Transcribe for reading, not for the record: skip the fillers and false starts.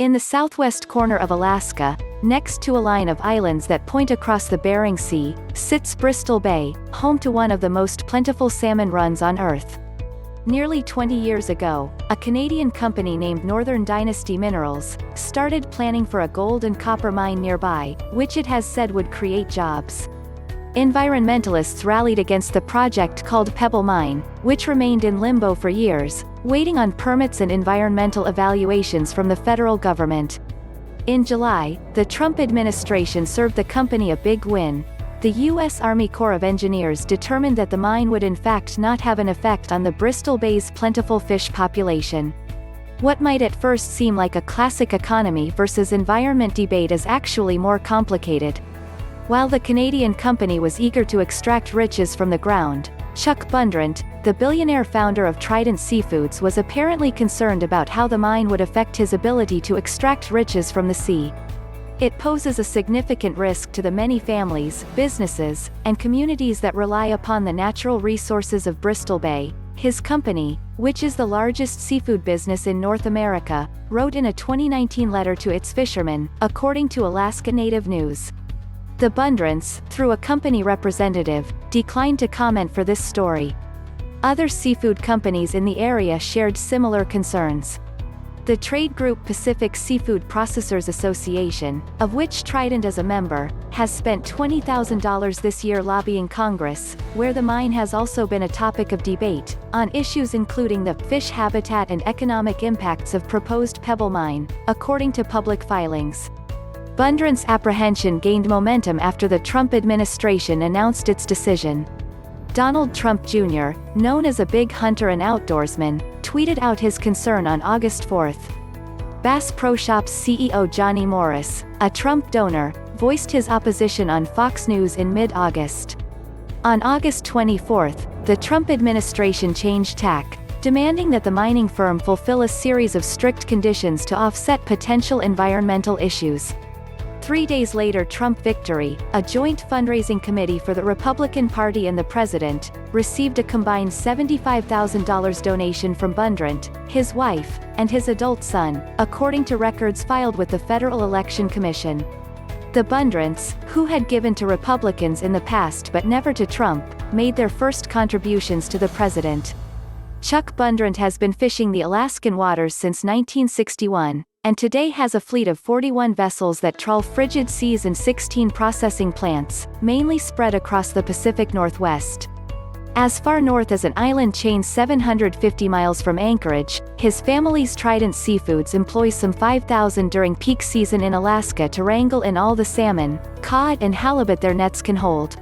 In the southwest corner of Alaska, next to a line of islands that point across the Bering Sea, sits Bristol Bay, home to one of the most plentiful salmon runs on Earth. Nearly 20 years ago, a Canadian company named Northern Dynasty Minerals started planning for a gold and copper mine nearby, which it has said would create jobs. Environmentalists rallied against the project called Pebble Mine, which remained in limbo for years, waiting on permits and environmental evaluations from the federal government. In July, the Trump administration served the company a big win. The U.S. Army Corps of Engineers determined that the mine would in fact not have an effect on the Bristol Bay's plentiful fish population. What might at first seem like a classic economy versus environment debate is actually more complicated. While the Canadian company was eager to extract riches from the ground, Chuck Bundrant, the billionaire founder of Trident Seafoods, was apparently concerned about how the mine would affect his ability to extract riches from the sea. It poses a significant risk to the many families, businesses, and communities that rely upon the natural resources of Bristol Bay. His company, which is the largest seafood business in North America, wrote in a 2019 letter to its fishermen, according to Alaska Native News. The Bundrant's, through a company representative, declined to comment for this story. Other seafood companies in the area shared similar concerns. The trade group Pacific Seafood Processors Association, of which Trident is a member, has spent $20,000 this year lobbying Congress, where the mine has also been a topic of debate, on issues including the fish habitat and economic impacts of proposed Pebble Mine, according to public filings. Bundrant's apprehension gained momentum after the Trump administration announced its decision. Donald Trump Jr., known as a big hunter and outdoorsman, tweeted out his concern on August 4. Bass Pro Shops CEO Johnny Morris, a Trump donor, voiced his opposition on Fox News in mid-August. On August 24, the Trump administration changed tack, demanding that the mining firm fulfill a series of strict conditions to offset potential environmental issues. 3 days later, Trump Victory, a joint fundraising committee for the Republican Party and the president, received a combined $75,000 donation from Bundrant, his wife, and his adult son, according to records filed with the Federal Election Commission. The Bundrant's, who had given to Republicans in the past but never to Trump, made their first contributions to the president. Chuck Bundrant has been fishing the Alaskan waters since 1961, and today has a fleet of 41 vessels that trawl frigid seas and 16 processing plants, mainly spread across the Pacific Northwest. As far north as an island chain 750 miles from Anchorage, his family's Trident Seafoods employs some 5,000 during peak season in Alaska to wrangle in all the salmon, cod and halibut their nets can hold.